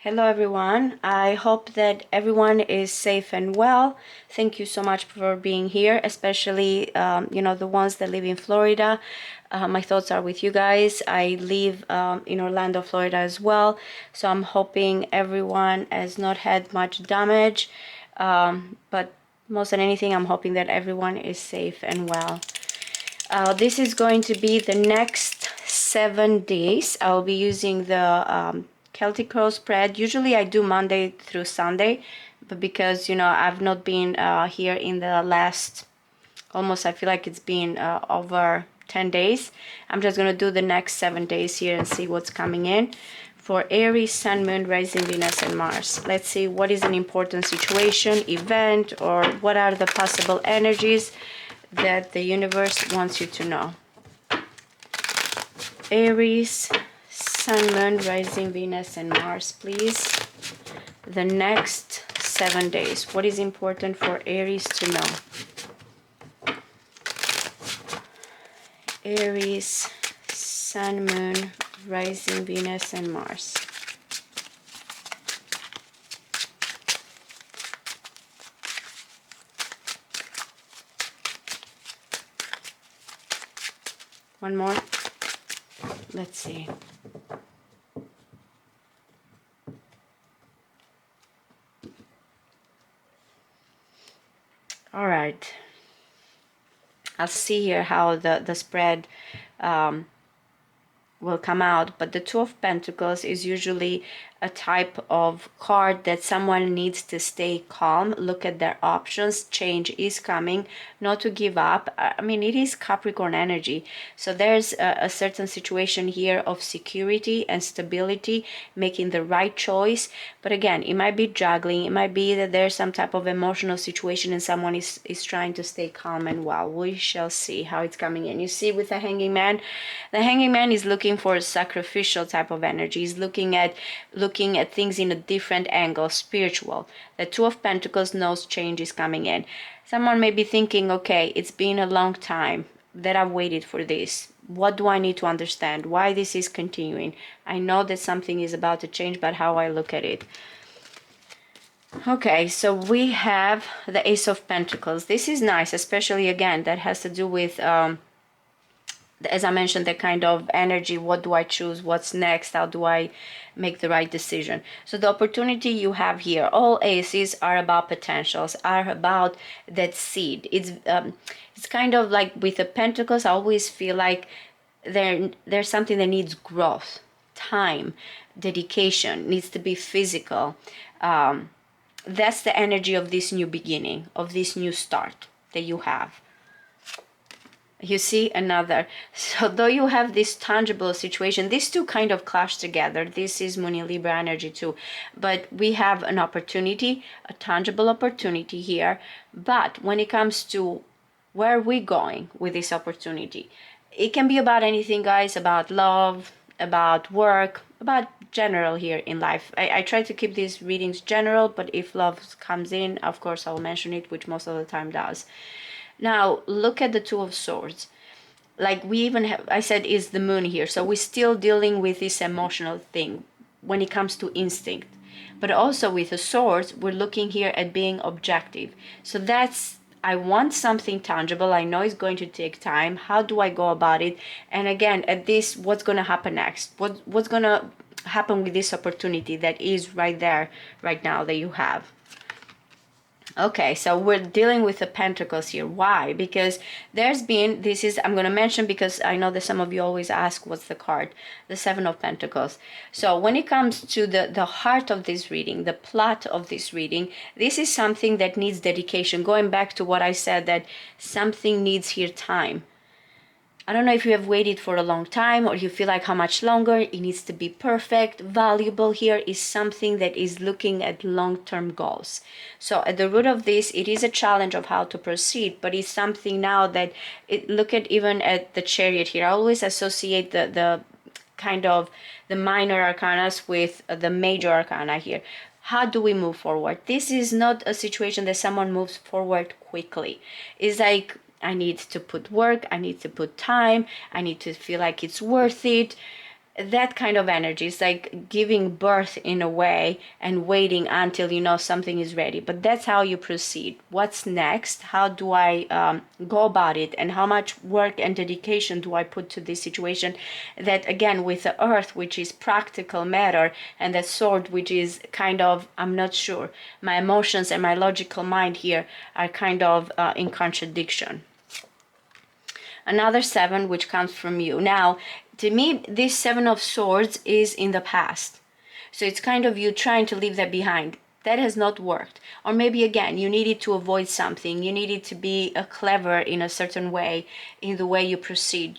Hello everyone. I hope that everyone is safe and well. Thank you so much for being here, especially the ones that live in Florida. My thoughts are with you guys. I live in Orlando, Florida as well. So I'm hoping everyone has not had much damage. But most than anything, I'm hoping that everyone is safe and well. This is going to be the next 7 days. I'll be using the Celtic Crow spread. Usually I do Monday through Sunday, but because I've not been here in the last almost, I feel like it's been over 10 days. I'm just gonna do the next 7 days here and see what's coming in for Aries, Sun, Moon, Rising, Venus, and Mars. Let's see what is an important situation, event, or what are the possible energies that the universe wants you to know. Aries, Sun, Moon, Rising, Venus, and Mars, please. The next 7 days. What is important for Aries to know? Aries, Sun, Moon, Rising, Venus, and Mars. One more. Let's see. All right. I'll see here how the spread will come out, but the Two of Pentacles is usually a type of card that someone needs to stay calm, look at their options. Change is coming, not to give up. I mean, it is Capricorn energy, so there's a certain situation here of security and stability, making the right choice. But again, it might be juggling, it might be that there's some type of emotional situation and someone is trying to stay calm and well. We shall see how it's coming in. You see, with the Hanging Man, the Hanging Man is looking for a sacrificial type of energy. He's looking at things in a different angle, spiritual. The Two of Pentacles knows change is coming in. Someone may be thinking, okay, it's been a long time that I've waited for this. What do I need to understand? Why this is continuing? I know that something is about to change, but how I look at it. Okay, so we have the Ace of Pentacles. This is nice, especially again, that has to do with as I mentioned, the kind of energy. What do I choose? What's next? How do I make the right decision? So the opportunity you have here, all aces are about potentials, are about that seed. It's kind of like with the Pentacles, I always feel like there's something that needs growth, time, dedication, needs to be physical. That's the energy of this new beginning, of this new start that you have. You see another. So though you have this tangible situation, these two kind of clash together. This is Moon in Libra energy too, but we have an opportunity, a tangible opportunity here. But when it comes to where are we going with this opportunity, it can be about anything, guys, about love, about work, about general here in life. I try to keep these readings general, but if love comes in, of course I'll mention it, which most of the time does. Now, look at the Two of Swords. Like we even have, I said, is the moon here. So we're still dealing with this emotional thing when it comes to instinct. But also with the swords, we're looking here at being objective. So that's, I want something tangible. I know it's going to take time. How do I go about it? And again, at this, what's going to happen next? What's going to happen with this opportunity that is right there, right now, that you have? Okay, so we're dealing with the Pentacles here. Why? Because there's been, this is, I'm going to mention because I know that some of you always ask what's the card, the Seven of Pentacles. So when it comes to the heart of this reading, the plot of this reading, this is something that needs dedication. Going back to what I said, that something needs here time. I don't know if you have waited for a long time or you feel like how much longer. It needs to be perfect. Valuable here is something that is looking at long-term goals. So at the root of this, it is a challenge of how to proceed, but it's something now that, look at even at the Chariot here. I always associate the kind of the minor arcanas with the major arcana here. How do we move forward? This is not a situation that someone moves forward quickly. It's like, I need to put work, I need to put time, I need to feel like it's worth it. that kind of energy. It's like giving birth in a way and waiting until you know something is ready. But that's how you proceed. What's next? How do I go about it? And how much work and dedication do I put to this situation? That again, with the earth, which is practical matter, and the sword, which is kind of, I'm not sure. My emotions and my logical mind here are kind of in contradiction. Another seven, which comes from you. Now, to me, this seven of swords is in the past. So it's kind of you trying to leave that behind. That has not worked. Or maybe again, you needed to avoid something. You needed to be clever in a certain way, in the way you proceed.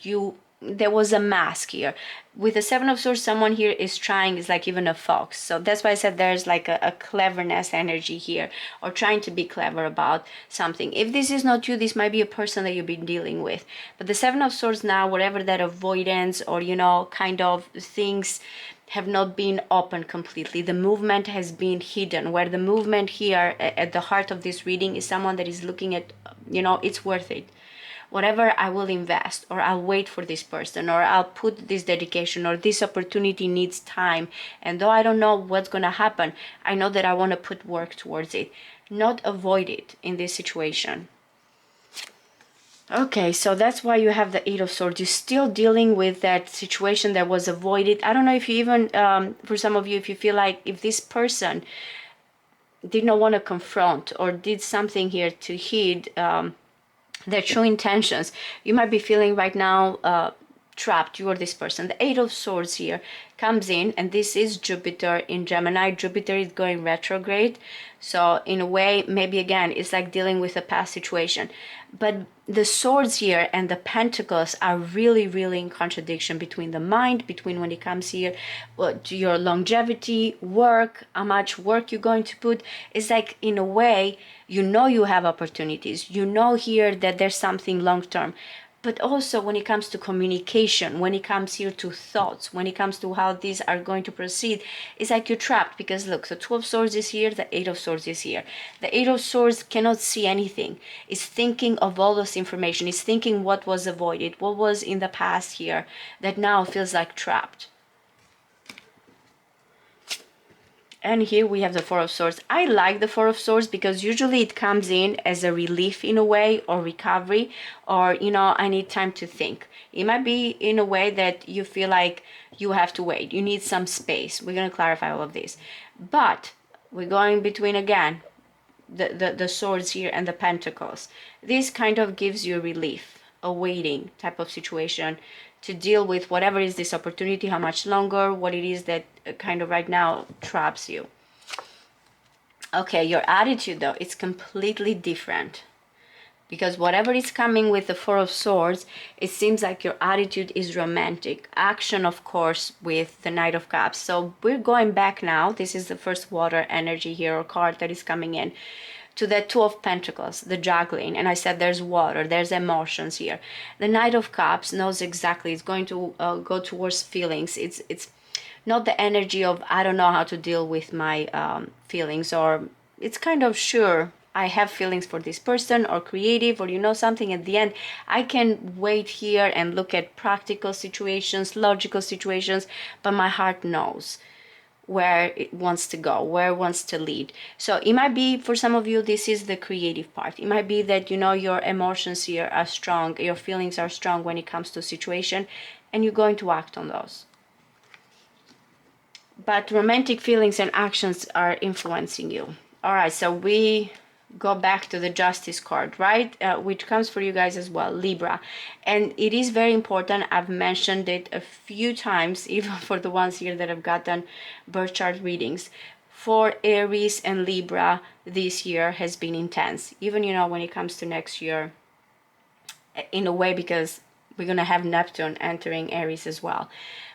There was a mask here. With the seven of swords, someone here is trying, is like even a fox. So that's why I said there's like a cleverness energy here, or trying to be clever about something. If this is not you, this might be a person that you've been dealing with. But the seven of swords now, whatever that avoidance or kind of things have not been open completely. The movement has been hidden, where the movement here at the heart of this reading is someone that is looking at, it's worth it. Whatever I will invest, or I'll wait for this person, or I'll put this dedication, or this opportunity needs time. And though I don't know what's going to happen, I know that I want to put work towards it, not avoid it in this situation. Okay, so that's why you have the Eight of Swords. You're still dealing with that situation that was avoided. I don't know if you even, for some of you, if you feel like if this person did not want to confront or did something here to hide their true intentions, you might be feeling right now trapped. You or this person. The Eight of Swords here comes in, and this is Jupiter in Gemini. Jupiter is going retrograde, so in a way, maybe again, it's like dealing with a past situation. But the swords here and the pentacles are really, really in contradiction between the mind, between when it comes here to your longevity, work, how much work you're going to put. It's like, in a way, you have opportunities. Here that there's something long term. But also when it comes to communication, when it comes here to thoughts, when it comes to how these are going to proceed, it's like you're trapped, because look, the Two of Swords is here, the Eight of Swords is here. The Eight of Swords cannot see anything. It's thinking of all this information. It's thinking what was avoided, what was in the past here that now feels like trapped. And here we have the Four of Swords. I like the Four of Swords because usually it comes in as a relief in a way, or recovery, or, I need time to think. It might be in a way that you feel like you have to wait. You need some space. We're going to clarify all of this. But we're going between, again, the swords here and the pentacles. This kind of gives you relief, a waiting type of situation to deal with whatever is this opportunity, how much longer, what it is that kind of right now traps you. Okay, your attitude though, it's completely different. Because whatever is coming with the Four of Swords, it seems like your attitude is romantic. Action, of course, with the Knight of Cups. So we're going back now. This is the first water energy here, or card that is coming in, to the Two of Pentacles, the juggling. And I said there's water, there's emotions here. The Knight of Cups knows exactly, it's going to go towards feelings. It's not the energy of, I don't know how to deal with my feelings, or it's kind of, sure, I have feelings for this person, or creative, or something. At the end, I can wait here and look at practical situations, logical situations, but my heart knows where it wants to go, where it wants to lead. So it might be, for some of you, this is the creative part. It might be that your emotions here are strong, your feelings are strong when it comes to a situation, and you're going to act on those. But romantic feelings and actions are influencing you. All right, so we go back to the Justice card, right? Which comes for you guys as well, Libra. And it is very important. I've mentioned it a few times, even for the ones here that have gotten birth chart readings. For Aries and Libra, this year has been intense. Even, when it comes to next year, in a way, because we're going to have Neptune entering Aries as well.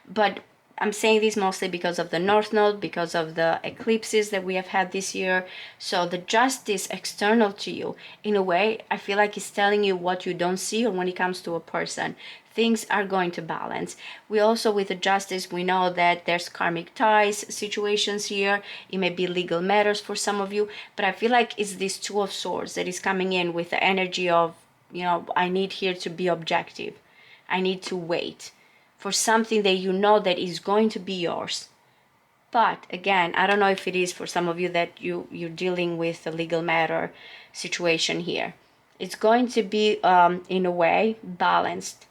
But I'm saying this mostly because of the North Node, because of the eclipses that we have had this year. So the justice external to you, in a way, I feel like it's telling you what you don't see, or when it comes to a person, things are going to balance. We also, with the justice, we know that there's karmic ties situations here. It may be legal matters for some of you, but I feel like it's this Two of Swords that is coming in with the energy of, I need here to be objective. I need to wait. for something that you know that is going to be yours. But again, I don't know if it is for some of you that you're dealing with a legal matter situation here. It's going to be, in a way, balanced.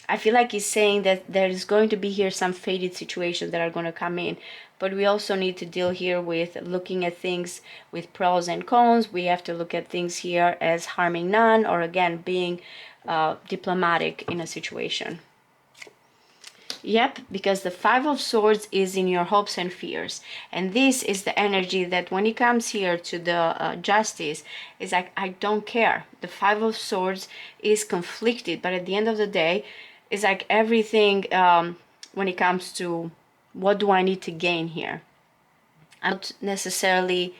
I feel like he's saying that there is going to be here some faded situations that are going to come in. But we also need to deal here with looking at things with pros and cons. We have to look at things here as harming none, or again, being diplomatic in a situation. Yep, because the Five of Swords is in your hopes and fears. And this is the energy that when it comes here to the Justice, is like, I don't care. The Five of Swords is conflicted, but at the end of the day, it's like everything, when it comes to what do I need to gain here, I don't necessarily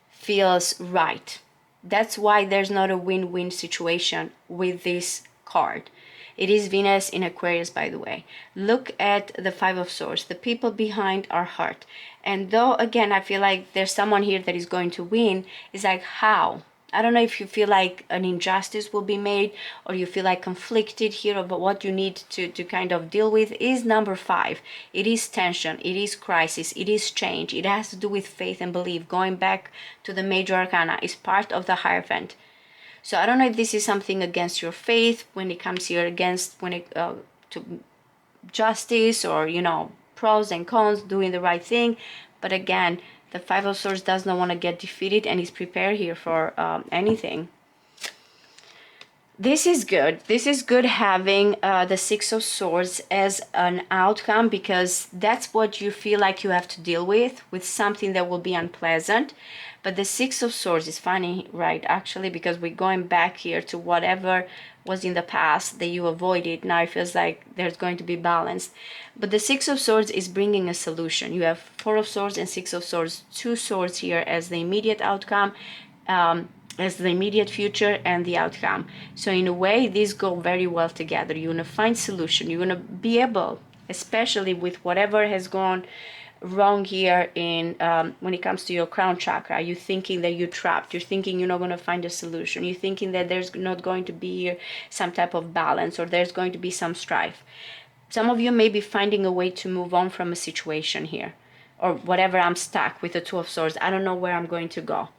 feels right. That's why there's not a win-win situation with this card. It is Venus in Aquarius, by the way. Look at the Five of Swords. The people behind are hurt. And though, again, I feel like there's someone here that is going to win, it's like, how? I don't know if you feel like an injustice will be made, or you feel like conflicted here about what you need to kind of deal with. Is number 5. It is tension, it is crisis, it is change. It has to do with faith and belief. Going back to the major arcana is part of the Hierophant. So I don't know if this is something against your faith when it comes here, against when it to justice, or pros and cons, doing the right thing. But again, the Five of Swords does not want to get defeated and is prepared here for anything. This is good. This is good having the Six of Swords as an outcome, because that's what you feel like you have to deal with something that will be unpleasant. But the Six of Swords is funny, right, actually, because we're going back here to whatever was in the past that you avoided. Now it feels like there's going to be balance. But the Six of Swords is bringing a solution. You have Four of Swords and Six of Swords, two swords here as the immediate outcome, as the immediate future and the outcome. So in a way, these go very well together. You're going to find solution. You're going to be able, especially with whatever has gone wrong here in when it comes to your crown chakra. You're thinking that you're trapped. You're thinking you're not going to find a solution. You're thinking that there's not going to be here some type of balance, or there's going to be some strife. Some of you may be finding a way to move on from a situation here, or whatever. I'm stuck with the Two of Swords. I don't know where I'm going to go.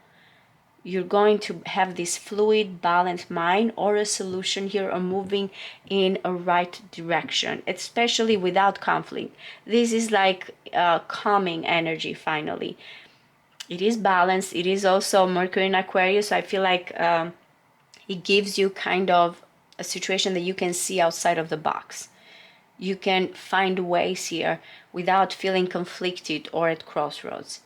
You're going to have this fluid, balanced mind, or a solution here, or moving in a right direction, especially without conflict. This is like calming energy, finally. It is balanced. It is also Mercury in Aquarius, so I feel like it gives you kind of a situation that you can see outside of the box. You can find ways here without feeling conflicted or at crossroads.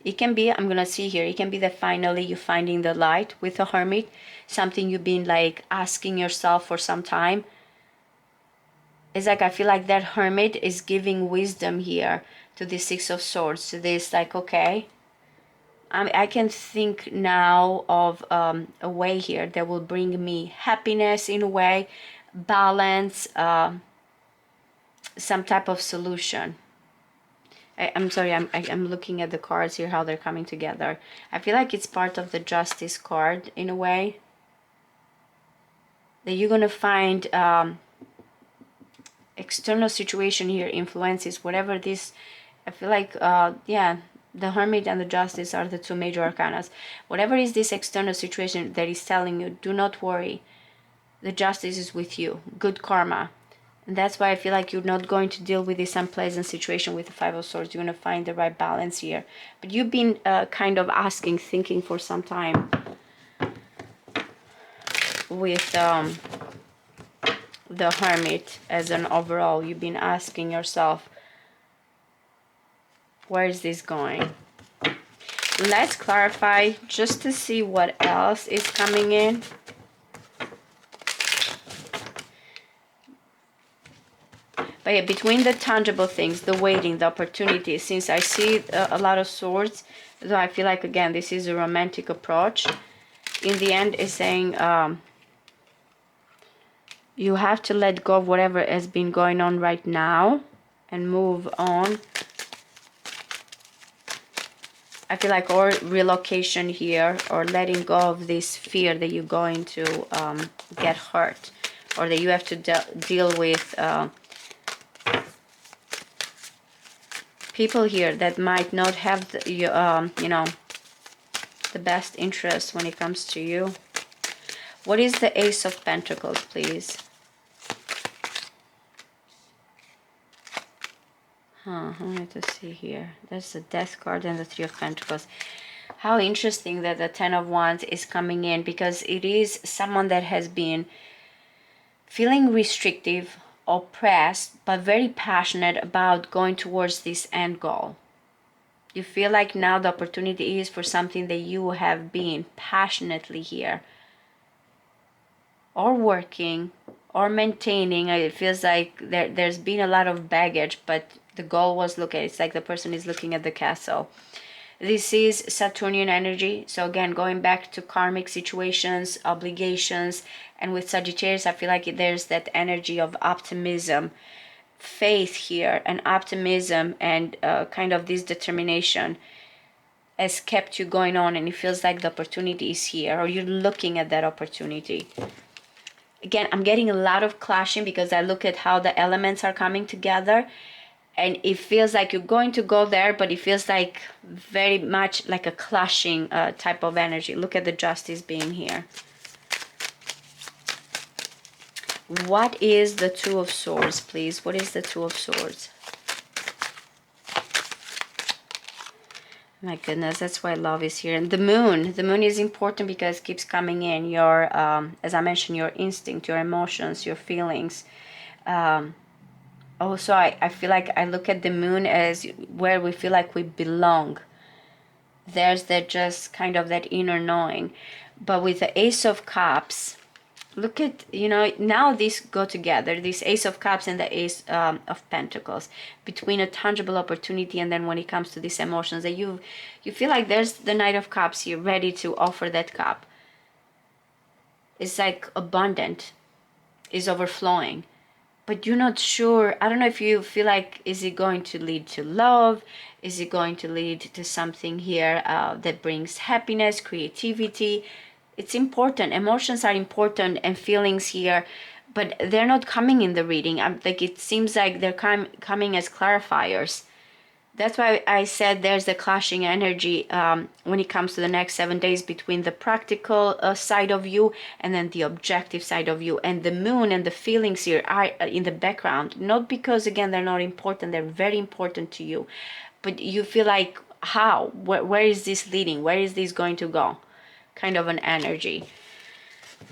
It can be, I'm gonna see here, it can be that finally you're finding the light with a Hermit, something you've been like asking yourself for some time. It's like I feel like that Hermit is giving wisdom here to the Six of Swords, to this like, okay, I can think now of a way here that will bring me happiness in a way, balance, some type of solution. I'm sorry, I'm looking at the cards here, how they're coming together. I feel like it's part of the Justice card in a way. That you're going to find external situation here influences, whatever this, I feel like, yeah, the Hermit and the Justice are the two major arcanas. Whatever is this external situation that is telling you, do not worry. The Justice is with you. Good karma. And that's why I feel like you're not going to deal with this unpleasant situation with the Five of Swords. You're going to find the right balance here. But you've been kind of asking, thinking for some time with the Hermit as an overall. You've been asking yourself, where is this going? Let's clarify just to see what else is coming in. But yeah, between the tangible things, the waiting, the opportunities, since I see a lot of swords, so I feel like, again, this is a romantic approach. In the end, it's saying you have to let go of whatever has been going on right now and move on. I feel like, or relocation here, or letting go of this fear that you're going to get hurt, or that you have to deal with people here that might not have the, you know, the best interest when it comes to you. What is the Ace of Pentacles, please? I wanted to see here. There's the Death card and the Three of Pentacles. How interesting that the Ten of Wands is coming in, because it is someone that has been feeling restrictive, oppressed, but very passionate about going towards this end goal. You feel like now the opportunity is for something that you have been passionately here, or working, or maintaining. It feels like there's been a lot of baggage, but the goal was, look at it, it's like the person is looking at the castle. This is Saturnian energy. So again, going back to karmic situations, obligations, and with Sagittarius, I feel like there's that energy of optimism, faith here, and optimism, and kind of this determination has kept you going on, and it feels like the opportunity is here, or you're looking at that opportunity. Again, I'm getting a lot of clashing because I look at how the elements are coming together, and it feels like you're going to go there, but it feels like very much like a clashing type of energy. Look at the Justice being here. What is the Two of Swords, please? What is the Two of Swords? My goodness, that's why love is here. And the moon is important because it keeps coming in. Your, as I mentioned, your instinct, your emotions, your feelings. Also, I feel like I look at the moon as where we feel like we belong. There's that just kind of that inner knowing. But with the Ace of Cups, look at, you know, now these go together, this Ace of Cups and the Ace of Pentacles, between a tangible opportunity, and then when it comes to these emotions, that you feel like there's the Knight of Cups here ready to offer that cup. It's like abundant, is overflowing, but you're not sure. I don't know if you feel like, is it going to lead to love? Is it going to lead to something here that brings happiness, creativity? It's important. Emotions are important, and feelings here, but they're not coming in the reading. Like, it seems like they're coming as clarifiers. That's why I said there's the clashing energy when it comes to the next 7 days between the practical side of you and then the objective side of you. And the moon and the feelings here are in the background, not because, again, they're not important. They're very important to you. But you feel like, how? Where is this leading? Where is this going to go? Kind of an energy.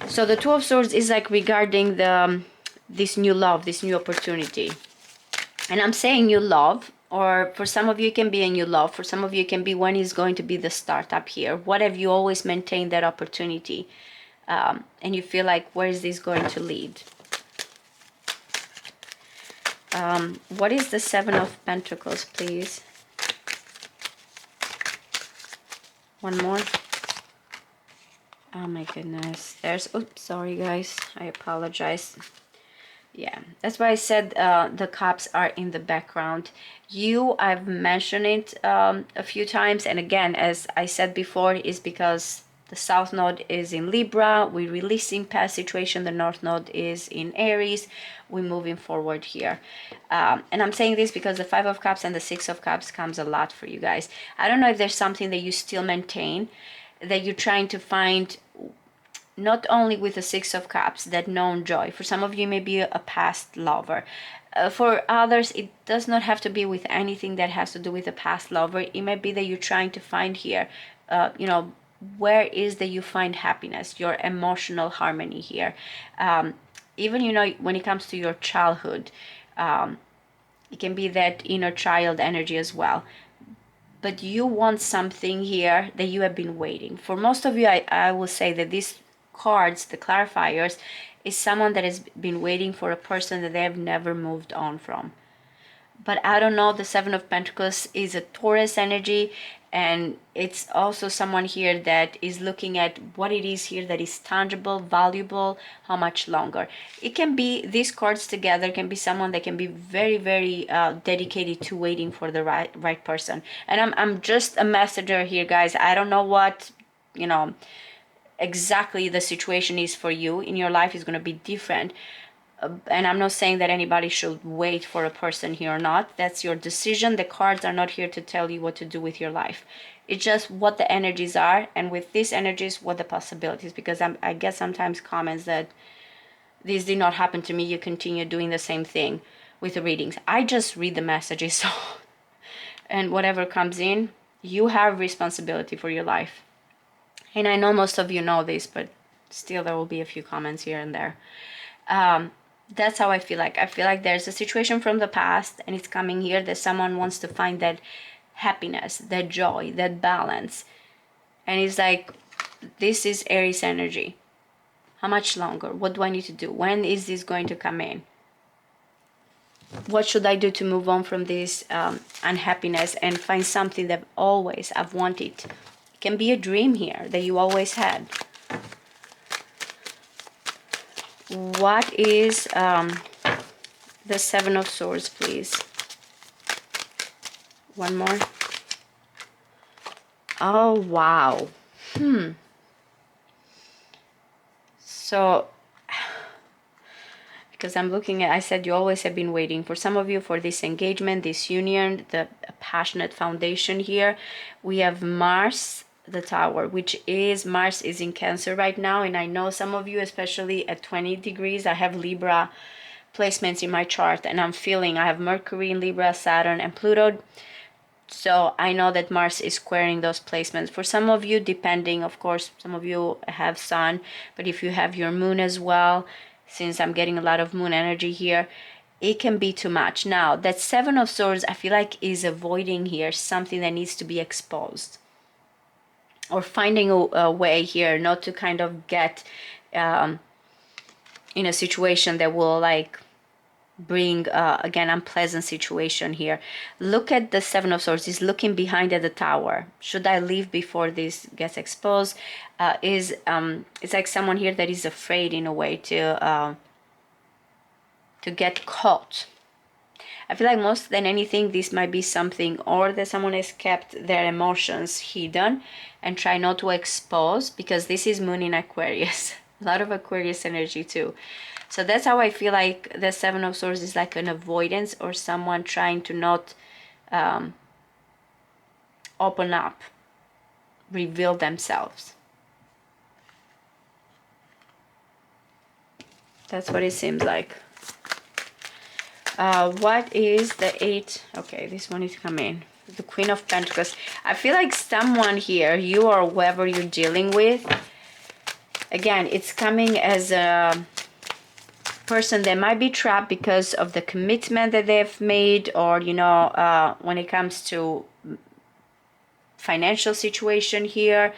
So the Two of Swords is like regarding the this new love, this new opportunity. And I'm saying new love, or for some of you it can be a new love, for some of you it can be when is going to be the startup here. What have you always maintained that opportunity? And you feel like, where is this going to lead? What is the Seven of Pentacles, please? One more. Oh my goodness. There's, oops, sorry guys, I apologize. Yeah, that's why I said the cups are in the background. I've mentioned it a few times, and again, as I said before, is because the South Node is in Libra, we're releasing past situation, the North Node is in Aries, we're moving forward here. And I'm saying this because the Five of Cups and the Six of Cups comes a lot for you guys. I don't know if there's something that you still maintain, that you're trying to find, not only with the Six of Cups, that known joy. For some of you, may be a past lover. For others, it does not have to be with anything that has to do with a past lover. It may be that you're trying to find here, you know, where is that you find happiness, your emotional harmony here. Even, you know, when it comes to your childhood, it can be that inner child energy as well. But you want something here that you have been waiting. For most of you, I will say that these cards, the clarifiers, is someone that has been waiting for a person that they have never moved on from. But I don't know, the Seven of Pentacles is a Taurus energy, and it's also someone here that is looking at what it is here that is tangible, valuable, how much longer. It can be, these cards together can be someone that can be very, very dedicated to waiting for the right person. And I'm just a messenger here, guys. I don't know what, you know, exactly the situation is for you in your life is going to be different. And I'm not saying that anybody should wait for a person here or not. That's your decision. The cards are not here to tell you what to do with your life. It's just what the energies are, and with these energies, what the possibilities. Because I get sometimes comments that this did not happen to me, you continue doing the same thing with the readings. I just read the messages, so and whatever comes in, you have responsibility for your life. And I know most of you know this, but still there will be a few comments here and there. That's how I feel like. I feel like there's a situation from the past and it's coming here that someone wants to find that happiness, that joy, that balance. And it's like, this is Aries energy. How much longer? What do I need to do? When is this going to come in? What should I do to move on from this unhappiness and find something that always I've wanted? It can be a dream here that you always had. What is the Seven of Swords, please? One more. Oh, wow. So, because I'm looking at, I said you always have been waiting. For some of you, for this engagement, this union, the passionate foundation here. We have Mars, the Tower, which is, Mars is in Cancer right now. And I know some of you, especially at 20 degrees, I have Libra placements in my chart. And I'm feeling I have Mercury in Libra, Saturn, and Pluto. So I know that Mars is squaring those placements. For some of you, depending, of course, some of you have Sun, but if you have your Moon as well, since I'm getting a lot of Moon energy here, it can be too much. Now, that Seven of Swords, I feel like is avoiding here something that needs to be exposed. Or finding a way here not to kind of get in a situation that will like bring again unpleasant situation here. Look at the Seven of Swords. Is looking behind at the Tower. Should I leave before this gets exposed? It's like someone here that is afraid in a way to get caught. I feel like most than anything this might be something, or that someone has kept their emotions hidden and try not to expose, because this is Moon in Aquarius. A lot of Aquarius energy too. So that's how I feel like the Seven of Swords is like an avoidance, or someone trying to not open up, reveal themselves. That's what it seems like. What is the Eight? Okay, this one is coming. The Queen of Pentacles. I feel like someone here, you or whoever you're dealing with, again, it's coming as a person that might be trapped because of the commitment that they've made, or you know, when it comes to financial situation here,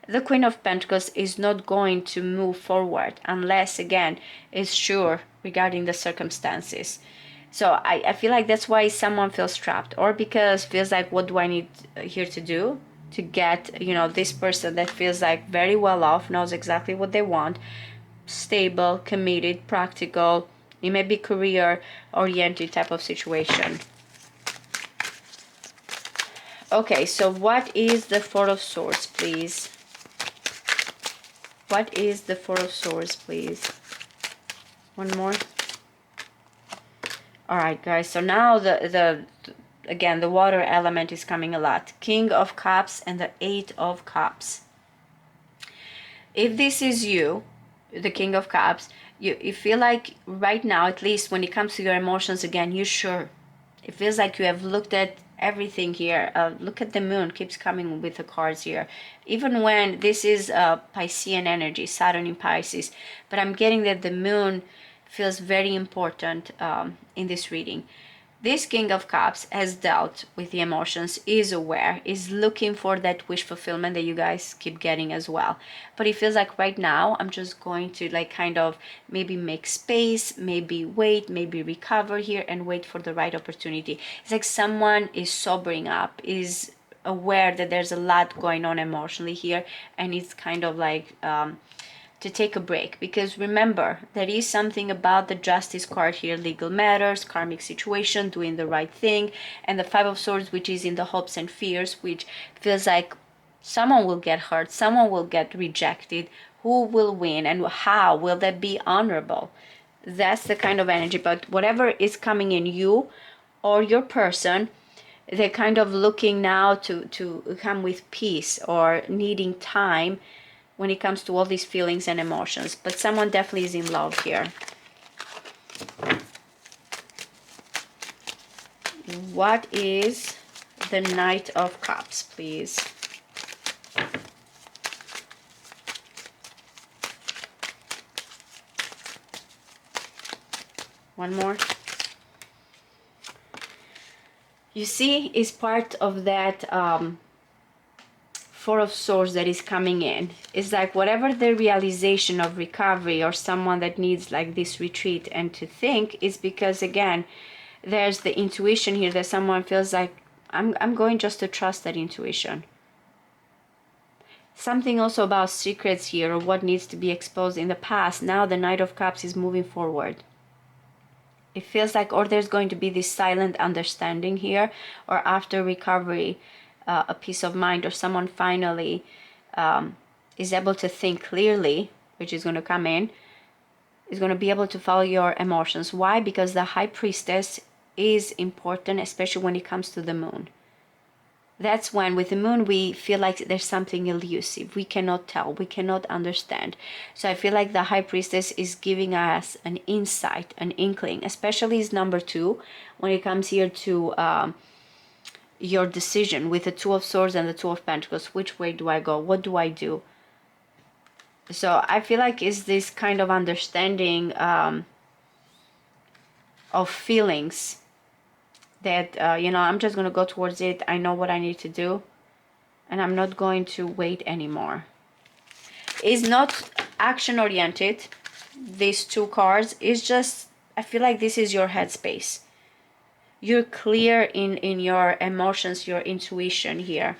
the Queen of Pentacles is not going to move forward unless again is sure regarding the circumstances. So I feel like that's why someone feels trapped, or because feels like, what do I need here to do to get, you know, this person that feels like very well off, knows exactly what they want, stable, committed, practical. It may be career oriented type of situation. Okay, so what is the Four of Swords, please? What is the Four of Swords, please? One more. All right, guys. So now again, the water element is coming a lot. King of Cups and the Eight of Cups. If this is you, the King of Cups, you feel like right now, at least when it comes to your emotions, again, you're sure. It feels like you have looked at everything here. Look at the Moon, keeps coming with the cards here. Even when this is Piscean energy, Saturn in Pisces, but I'm getting that the Moon feels very important in this reading. This King of Cups has dealt with the emotions, is aware, is looking for that wish fulfillment that you guys keep getting as well. But it feels like right now, I'm just going to like kind of maybe make space, maybe wait, maybe recover here and wait for the right opportunity. It's like someone is sobering up, is aware that there's a lot going on emotionally here, and it's kind of like to take a break, because remember, there is something about the Justice card here, legal matters, karmic situation, doing the right thing, and the Five of Swords, which is in the hopes and fears, which feels like someone will get hurt, someone will get rejected. Who will win, and how will that be honorable? That's the kind of energy. But whatever is coming in, you or your person, they're kind of looking now to come with peace or needing time when it comes to all these feelings and emotions. But someone definitely is in love here. What is the Knight of Cups, please? One more. You see, is part of that Four of Swords that is coming in. It's like whatever the realization of recovery or someone that needs like this retreat and to think is because, again, there's the intuition here that someone feels like I'm going just to trust that intuition. Something also about secrets here or what needs to be exposed in the past. Now the Knight of Cups is moving forward. It feels like, or there's going to be this silent understanding here, or after recovery, a peace of mind, or someone finally is able to think clearly, which is going to come in, is going to be able to follow your emotions. Why? Because the High Priestess is important, especially when it comes to the moon. That's when with the moon we feel like there's something elusive. We cannot tell, we cannot understand. So I feel like the High Priestess is giving us an insight, an inkling, especially as number 2 when it comes here to your decision with the Two of Swords and the Two of Pentacles. Which way do I go? What do I do? So I feel like is this kind of understanding of feelings that, you know, I'm just going to go towards it. I know what I need to do. And I'm not going to wait anymore. It's not action oriented. These two cards is just, I feel like this is your headspace. You're clear in your emotions, your intuition here.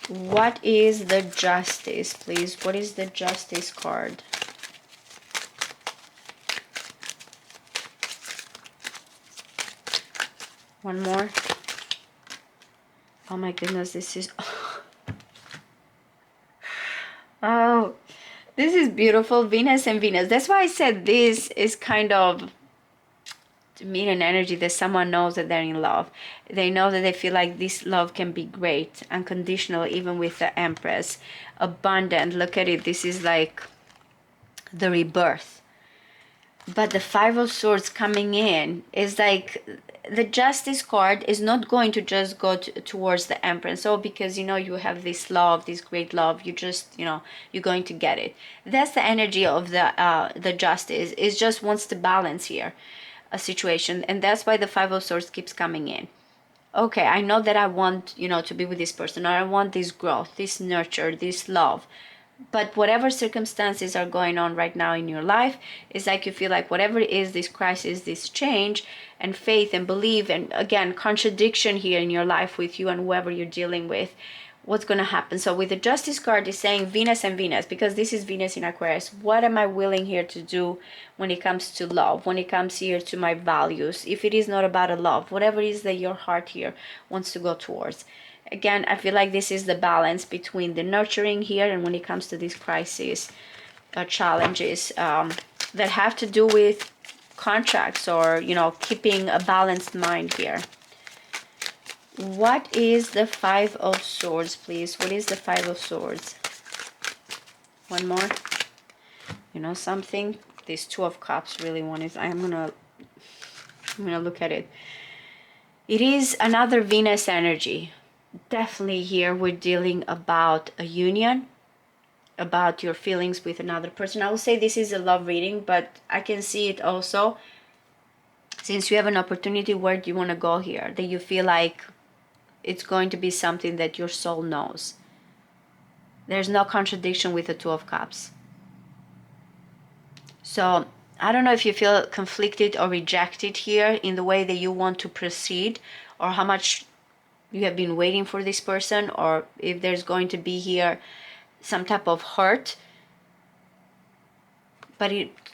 What is the Justice, please? What is the Justice card? One more. Oh my goodness, this is... Oh, this is beautiful. Venus and Venus. That's why I said this is kind of, to me, an energy that someone knows that they're in love. They know that they feel like this love can be great, unconditional, even with the Empress. Abundant. Look at it. This is like the rebirth. But the Five of Swords coming in is like the Justice card is not going to just go towards the Empress. So because, you know, you have this love, this great love, you just, you know, you're going to get it. That's the energy of the Justice. It just wants to balance here a situation. And that's why the Five of Swords keeps coming in. Okay, I know that I want, you know, to be with this person, or I want this growth, this nurture, this love. But whatever circumstances are going on right now in your life, it's like you feel like whatever it is, this crisis, this change, and faith and belief, and again, contradiction here in your life with you and whoever you're dealing with, what's going to happen? So with the Justice card is saying Venus and Venus, because this is Venus in Aquarius. What am I willing here to do when it comes to love, when it comes here to my values? If it is not about a love, whatever it is that your heart here wants to go towards. Again, I feel like this is the balance between the nurturing here and when it comes to these crises, challenges that have to do with contracts or, you know, keeping a balanced mind here. What is the Five of Swords, please? What is the Five of Swords? One more. You know something? This Two of Cups really one is, I'm gonna look at it. It is another Venus energy. Definitely here we're dealing about a union, about your feelings with another person. I will say this is a love reading, but I can see it also, since you have an opportunity, where do you want to go here? That you feel like it's going to be something that your soul knows. There's no contradiction with the Two of Cups. So I don't know if you feel conflicted or rejected here in the way that you want to proceed, or how much you have been waiting for this person, or if there's going to be here some type of hurt. But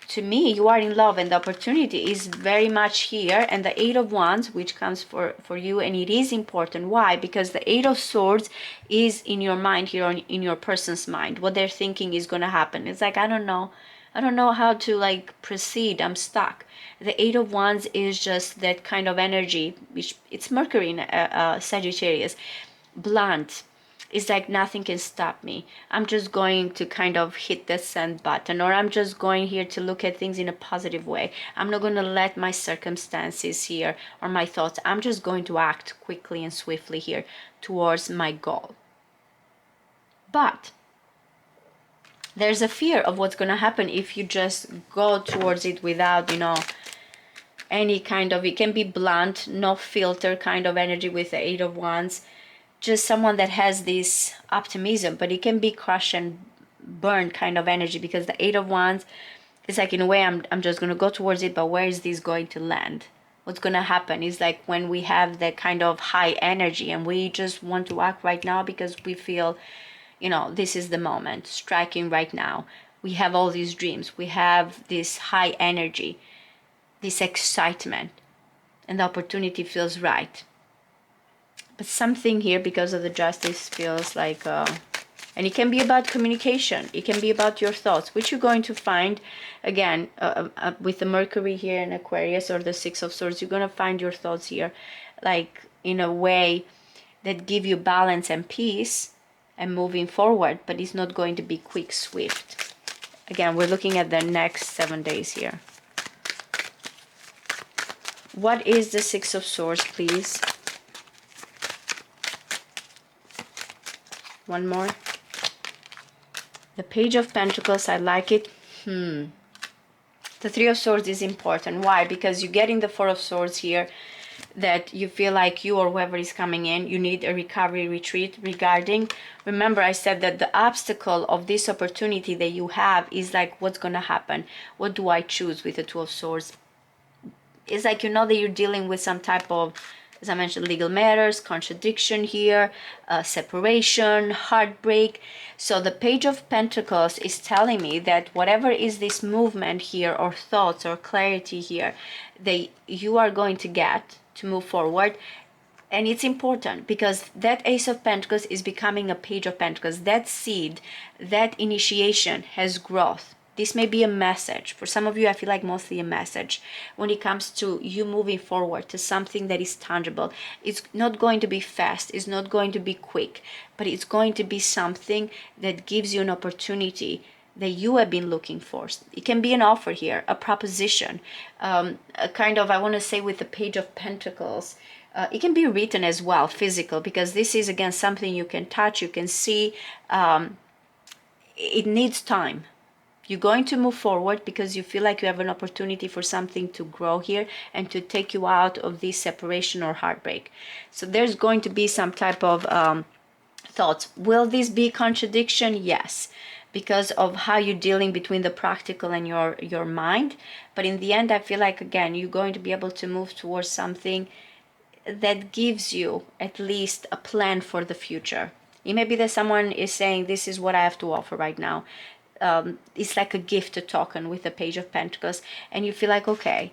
to me, you are in love and the opportunity is very much here. And the Eight of Wands, which comes for you, and it is important. Why? Because the Eight of Swords is in your mind here, in your person's mind. What they're thinking is going to happen. It's like, I don't know. I don't know how to like proceed. I'm stuck. The Eight of Wands is just that kind of energy, which it's Mercury in Sagittarius, blunt. It's like nothing can stop me. I'm just going to kind of hit the send button, or I'm just going here to look at things in a positive way. I'm not going to let my circumstances here or my thoughts. I'm just going to act quickly and swiftly here towards my goal. But there's a fear of what's going to happen if you just go towards it without, any kind of, it can be blunt, no filter kind of energy with the Eight of Wands. Just someone that has this optimism, but it can be crush and burn kind of energy, because the Eight of Wands is like, in a way, I'm just going to go towards it, but where is this going to land? What's going to happen is like when we have that kind of high energy and we just want to act right now because we feel, this is the moment, striking right now. We have all these dreams. We have this high energy, this excitement, and the opportunity feels right. But something here, because of the Justice, feels like, and it can be about communication. It can be about your thoughts, which you're going to find, again, with the Mercury here in Aquarius, or the Six of Swords, you're going to find your thoughts here, like in a way that give you balance and peace and moving forward, but it's not going to be quick, swift. Again, we're looking at the next 7 days here. What is the Six of Swords, please? One more. The Page of Pentacles, I like it. The Three of Swords is important. Why? Because you're getting the Four of Swords here, that you feel like you or whoever is coming in, you need a recovery retreat regarding. Remember, I said that the obstacle of this opportunity that you have is like, what's going to happen? What do I choose with the Two of Swords? It's like, that you're dealing with some type of, as I mentioned, legal matters, contradiction here, separation, heartbreak. So the Page of Pentacles is telling me that whatever is this movement here, or thoughts or clarity here, that you are going to get to move forward. And it's important because that Ace of Pentacles is becoming a Page of Pentacles. That seed, that initiation has growth. This may be a message. For some of you, I feel like mostly a message when it comes to you moving forward to something that is tangible. It's not going to be fast. It's not going to be quick, but it's going to be something that gives you an opportunity that you have been looking for. It can be an offer here, a proposition, a kind of, I want to say with the Page of Pentacles, it can be written as well, physical, because this is, again, something you can touch, you can see. It needs time. You're going to move forward because you feel like you have an opportunity for something to grow here and to take you out of this separation or heartbreak. So there's going to be some type of thoughts. Will this be contradiction? Yes, because of how you're dealing between the practical and your mind. But in the end, I feel like, again, you're going to be able to move towards something that gives you at least a plan for the future. It may be that someone is saying, this is what I have to offer right now. It's like a gift, a token with the Page of Pentacles, and you feel like, okay,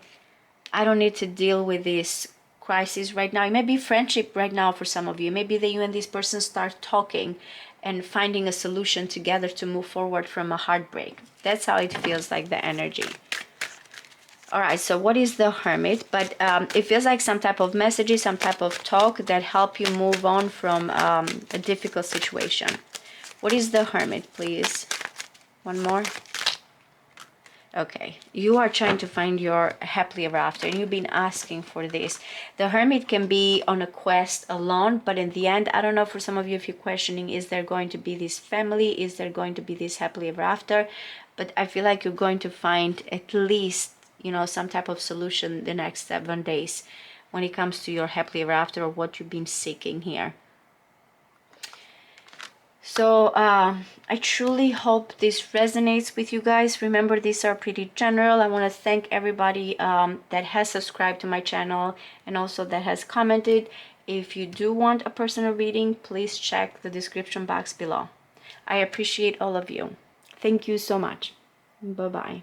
I don't need to deal with this crisis right now. It may be friendship right now for some of you. Maybe that you and this person start talking and finding a solution together to move forward from a heartbreak. That's how it feels like, the energy. All right, so what is the Hermit? But it feels like some type of messages, some type of talk that help you move on from a difficult situation. What is the Hermit, please? One more. Okay, you are trying to find your happily ever after, and you've been asking for this. The Hermit can be on a quest alone, but in the end, I don't know, for some of you, if you're questioning, is there going to be this family? Is there going to be this happily ever after? But I feel like you're going to find at least, some type of solution the next 7 days when it comes to your happily ever after, or what you've been seeking here. So I truly hope this resonates with you guys. Remember, these are pretty general. I want to thank everybody that has subscribed to my channel and also that has commented. If you do want a personal reading, please check the description box below. I appreciate all of you. Thank you so much. Bye-bye.